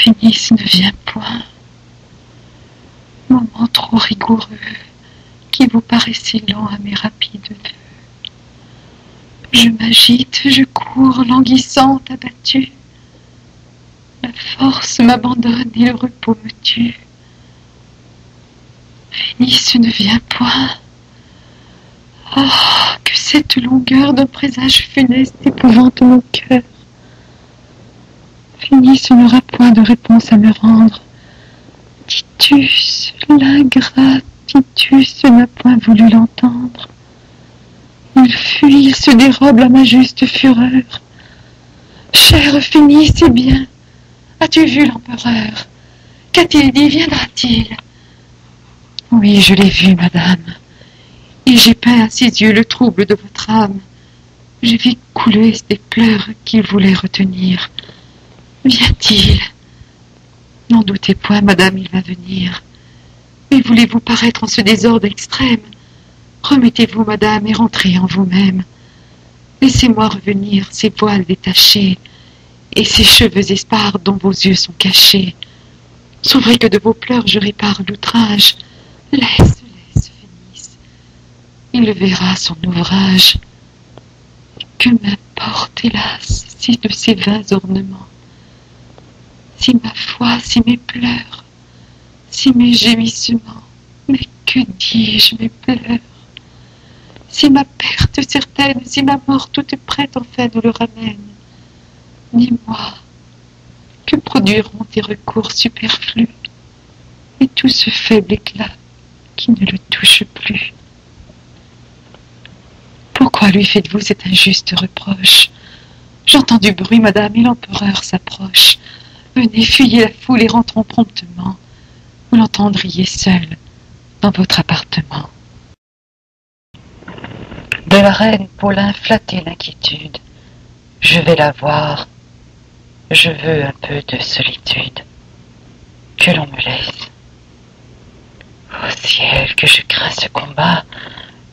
Phinis ne vient point. Moment trop rigoureux, qui vous paraît si lent à mes rapides vœux. Je m'agite, je cours, languissante, abattue. La force m'abandonne et le repos me tue. Phinis ne vient point. Oh, que cette longueur d'un présage funeste épouvante mon cœur. Phinis n'aura point de réponse à me rendre. Titus, l'ingrat Titus n'a point voulu l'entendre. Il fuit, il se dérobe à ma juste fureur. Cher Phinis, c'est bien. As-tu vu l'empereur? Qu'a-t-il dit? Viendra-t-il? Oui, je l'ai vu, madame. Et j'ai peint à ses yeux le trouble de votre âme. J'ai vu couler des pleurs qu'il voulait retenir. Vient-il? N'en doutez point, madame, il va venir. Mais voulez-vous paraître en ce désordre extrême? Remettez-vous, madame, et rentrez en vous-même. Laissez-moi revenir ces voiles détachés et ces cheveux épars dont vos yeux sont cachés. S'ouvrez que de vos pleurs je répare l'outrage. Laisse, Phinis. Il verra son ouvrage. Que m'importe, hélas, si de ces vains ornements, si ma foi, si mes pleurs, si mes gémissements, mais que dis-je, mes pleurs, si ma perte certaine, si ma mort toute prête enfin nous le ramène, dis-moi, que produiront tes recours superflus et tout ce faible éclat qui ne le touche plus? Pourquoi lui faites-vous cet injuste reproche? J'entends du bruit, madame, et l'empereur s'approche. Venez, fuyez la foule et rentrons promptement. Vous l'entendriez seul dans votre appartement. De la reine Paulin flattait l'inquiétude. Je vais la voir. Je veux un peu de solitude. Que l'on me laisse. Ô ciel, que je crains ce combat.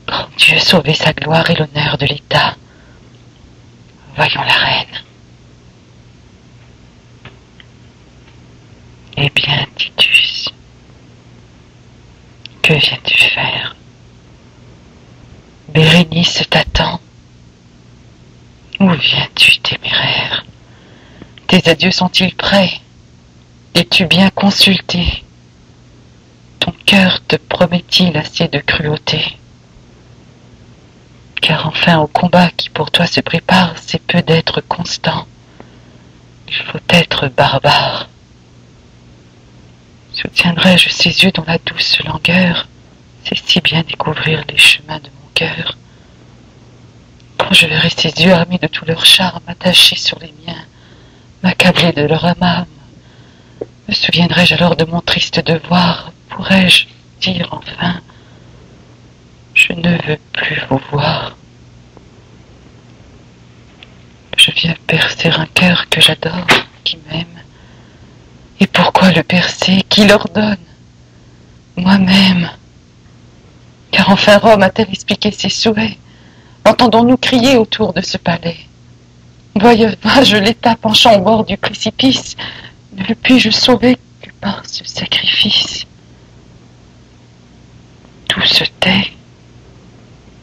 Grand Dieu, sauver sa gloire et l'honneur de l'État. Voyons la reine. Eh bien, Titus, que viens-tu faire? Bérénice t'attend. Où viens-tu, téméraire? Tes adieux sont-ils prêts? Es-tu bien consulté? Ton cœur te promet-il assez de cruauté? Car enfin au combat qui pour toi se prépare, c'est peu d'être constant. Il faut être barbare. Soutiendrai-je ses yeux dans la douce langueur? C'est si bien découvrir les chemins de mon cœur. Quand je verrai ses yeux armés de tout leur charme, attachés sur les miens, m'accabler de leur âme, me souviendrai-je alors de mon triste devoir? Pourrais-je dire enfin, je ne veux plus vous voir? Je viens percer un cœur que j'adore, qui m'aime. Et pourquoi le percer? Qui l'ordonne? Moi-même. Car enfin Rome a-t-elle expliqué ses souhaits? Entendons-nous crier autour de ce palais? Voyais-je l'État penchant au bord du précipice? Ne le puis-je sauver que par ce sacrifice? Tout se tait,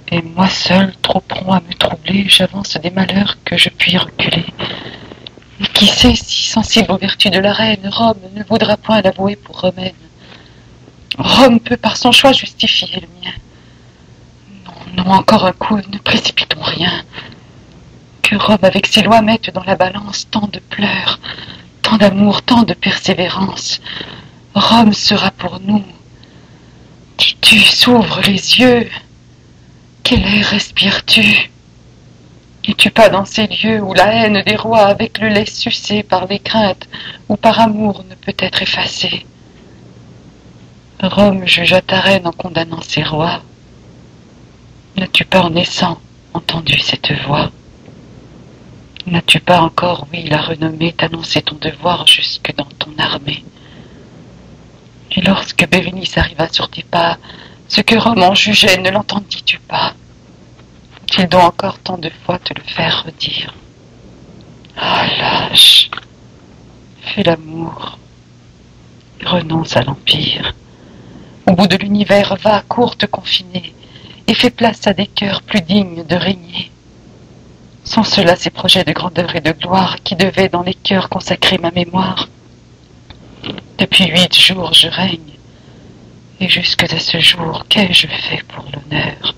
et moi seul, trop prompt à me troubler, j'avance des malheurs que je puis reculer. Et qui sait si, sensible aux vertus de la reine, Rome ne voudra point l'avouer pour romaine? Rome peut par son choix justifier le mien. Non, non, encore un coup, ne précipitons rien. Que Rome avec ses lois mette dans la balance tant de pleurs, tant d'amour, tant de persévérance. Rome sera pour nous. Titus, ouvre les yeux. Quel air respires-tu? N'es-tu pas dans ces lieux où la haine des rois avec le lait sucé par les craintes ou par amour ne peut être effacée? Rome jugea ta reine en condamnant ses rois. N'as-tu pas en naissant entendu cette voix? N'as-tu pas encore, oui, la renommée, t'annoncer ton devoir jusque dans ton armée? Et lorsque Bérénice arriva sur tes pas, ce que Rome en jugeait, ne l'entendis-tu pas? Faut-il donc encore tant de fois te le faire redire? Ah, lâche! Fais l'amour, renonce à l'empire. Au bout de l'univers, va, cours te confiner, et fais place à des cœurs plus dignes de régner. Sont ceux-là ces projets de grandeur et de gloire qui devaient dans les cœurs consacrer ma mémoire? Depuis 8 jours je règne, et jusque à ce jour, qu'ai-je fait pour l'honneur?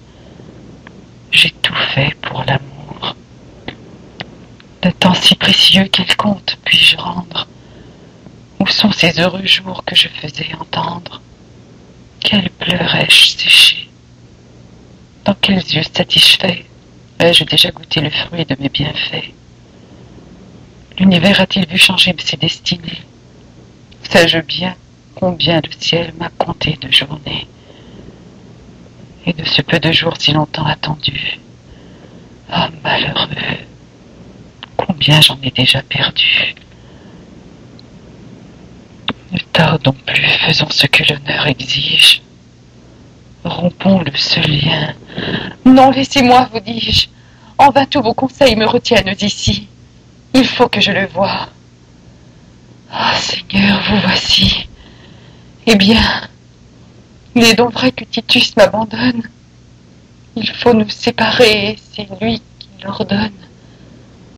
J'ai tout fait pour l'amour. D'un temps si précieux, quel compte puis-je rendre? Où sont ces heureux jours que je faisais entendre? Quels pleurs ai-je séchés? Dans quels yeux satisfaits ai-je déjà goûté le fruit de mes bienfaits? L'univers a-t-il vu changer ses destinées? Sais-je bien combien le ciel m'a compté de journées? Et de ce peu de jours si longtemps attendus, ah malheureux, combien j'en ai déjà perdu. Ne tardons plus, faisons ce que l'honneur exige. Rompons le seul lien. Non, laissez-moi, vous dis-je. En vain tous vos conseils me retiennent ici. Il faut que je le voie. Ah, Seigneur, vous voici. Eh bien, il est donc vrai que Titus m'abandonne. Il faut nous séparer, et c'est lui qui l'ordonne.